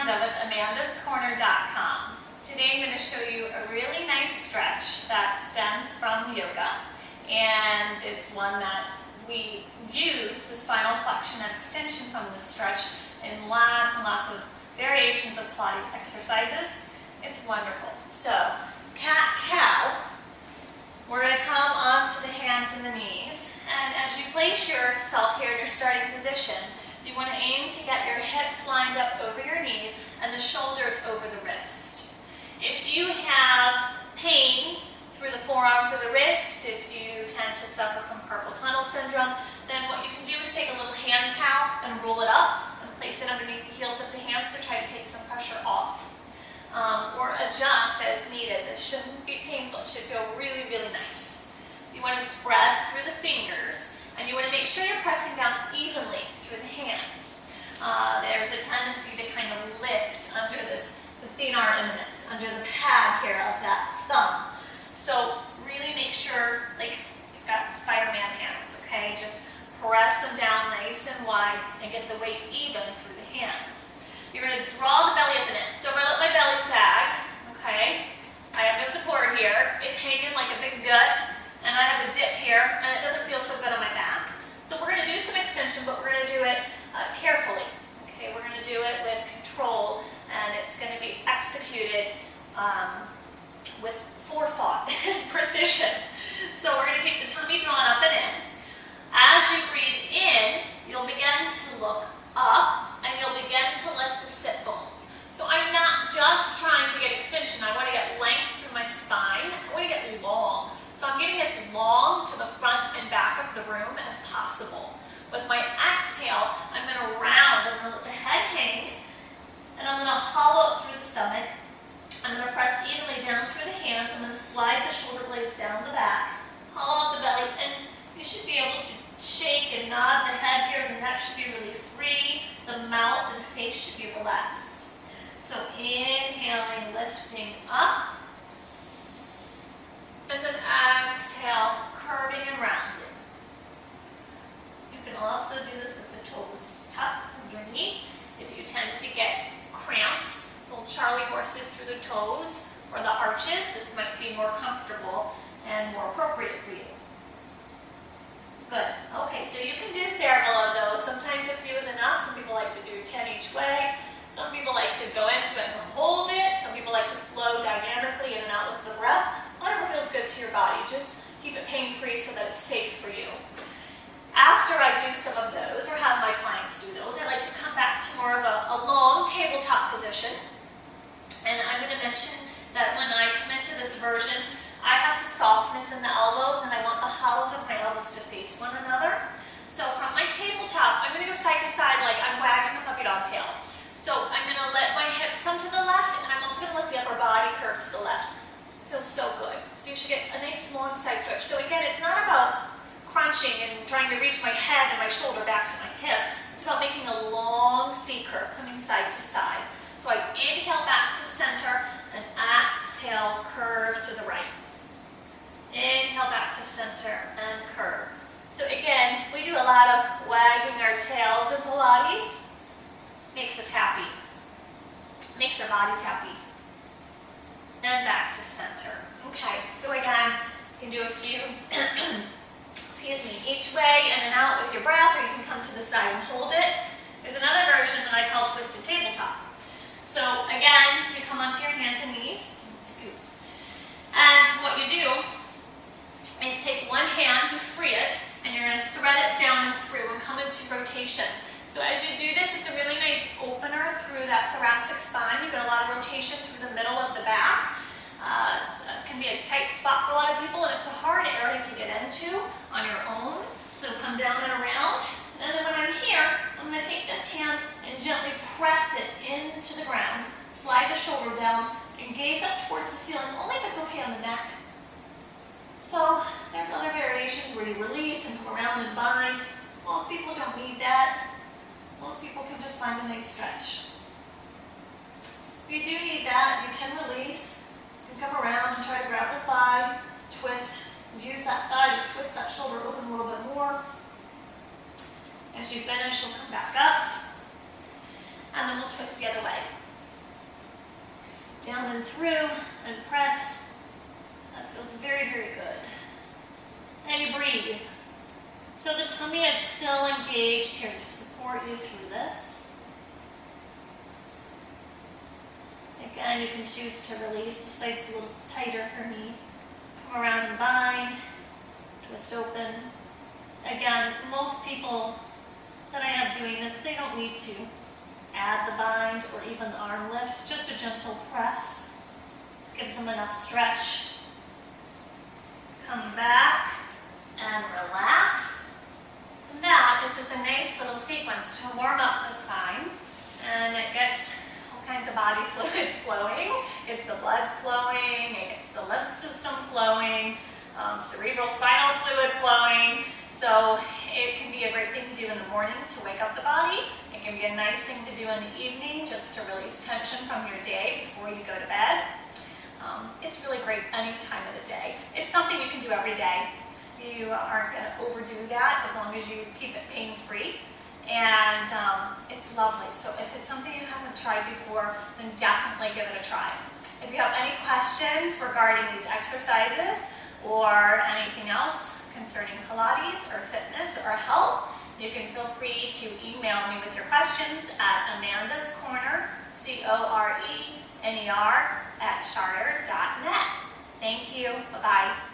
Amanda with amandascorner.com. Today I'm going to show you a really nice stretch that stems from yoga, and it's one that we use the spinal flexion and extension from this stretch in lots and lots of variations of Pilates exercises. It's wonderful. So, cat-cow, we're going to come onto the hands and the knees, and as you place yourself here in your starting position, you want to aim to get your hips lined up over your knees and the shoulders over the wrist. If you have pain through the forearms or the wrist, if you tend to suffer from carpal tunnel syndrome, then what you can do is take a little hand towel and roll it up and place it underneath the heels of the hands to try to take some pressure off. Or adjust as needed. This shouldn't be painful. It should feel really, really nice. You want to spread through the fingers, and you want to make sure you're pressing down evenly through the hands. There's a tendency to kind of lift under the thenar eminence, under the pad here of that thumb. So really make sure, like you've got Spider-Man hands, okay? Just press them down nice and wide and get the weight even through the hands. You're going to draw the belly up and in. So I'm going to let my belly sag, okay? I have no support here. It's hanging like a big gut, and I have a dip here, and it doesn't feel so good on my back. So we're going to do some extension, but we're going to do it carefully, okay? We're going to do it with control, and it's going to be executed with forethought and precision. So we're going to keep the tummy drawn up and in. As you breathe in, you'll begin to look up, and you'll begin to lift the sit bones. So I'm not just trying to get extension. I want to get length through my spine. I want to get long. So I'm getting as long to the front and back of the room as possible. With my exhale, I'm going to round. I'm going to let the head hang, and I'm going to hollow up through the stomach. I'm going to press evenly down through the hands. I'm going to slide the shoulder blades down the back, hollow out the belly, and you should be able to shake and nod the head here. The neck should be really free. The mouth and face should be relaxed. So inhaling, lifting up, and then exhale, curving and rounding. You can also do this with the toes tucked underneath. If you tend to get cramps, little Charlie horses through the toes or the arches, this might be more comfortable and more appropriate for you. Good. Okay, so you can do several of those. Sometimes a few is enough. Some people like to do 10 each way. Some people like to go into it and hold it. Some people like to flow dynamically in and out with the breath. Whatever feels good to your body. Just keep it pain-free so that it's safe for you. After I do some of those, or have my clients do those, I like to come back to more of a long tabletop position. And I'm going to mention that when I come into this version, I have some softness in the elbows, and I want the hollows of my elbows to face one another. So from my tabletop, I'm going to go side to side like I'm wagging a puppy dog tail. So I'm going to let my hips come to the left, and I'm also going to let the upper body curve to the left. It feels so good. So you should get a nice long side stretch. So again, it's not about crunching and trying to reach my head and my shoulder back to my hip. It's about making a long C curve coming side to side. So I inhale back to center and exhale, curve to the right. Inhale back to center and curve. So again, we do a lot of wagging our tails in Pilates. Makes us happy. Makes our bodies happy. And back to center. Okay, so again, you can do a few, excuse me, each way in and out with your breath, or you can come to the side and hold it. There's another version that I call twisted tabletop. So again, you come onto your hands and knees, and scoop. And what you do is take one hand, you free it, and you're going to thread it down and through and come into rotation. So as you do this, it's a really nice opener through that thoracic spine. You get a lot of rotation through the middle of the back. It can be a tight spot for a lot of people, and it's a hard area to get into on your own. So come down and around, and then when I'm here, I'm going to take this hand and gently press it into the ground. Slide the shoulder down and gaze up towards the ceiling, only if it's okay on the neck. So there's other variations where you release and come around and bind. Most people don't need that. Most people can just find a nice stretch. If you do need that, you can release. You can come around and try to grab the thigh, twist, use that thigh to twist that shoulder open a little bit more. As you finish, you'll come back up, and then we'll twist the other way. Down and through, and press. That feels very, very good. And you breathe. So the tummy is still engaged here to support you through this. Again, you can choose to release. The side's a little tighter for me. Come around and bind. Twist open. Again, most people that I have doing this, they don't need to add the bind or even the arm lift. Just a gentle press gives them enough stretch. Come back and relax. And that is just a nice little sequence to warm up the spine. And it gets all kinds of body fluids flowing. It's the blood flowing, it gets the lymph system flowing, cerebral spinal fluid flowing. So it can be a great thing to do in the morning to wake up the body. It can be a nice thing to do in the evening just to release tension from your day before you go to bed. It's really great any time of the day. It's something you can do every day. You aren't going to overdo that as long as you keep it pain-free. And it's lovely. So if it's something you haven't tried before, then definitely give it a try. If you have any questions regarding these exercises or anything else concerning Pilates or fitness or health, you can feel free to email me with your questions at amandascorner, CORENER, @charter.net. Thank you. Bye-bye.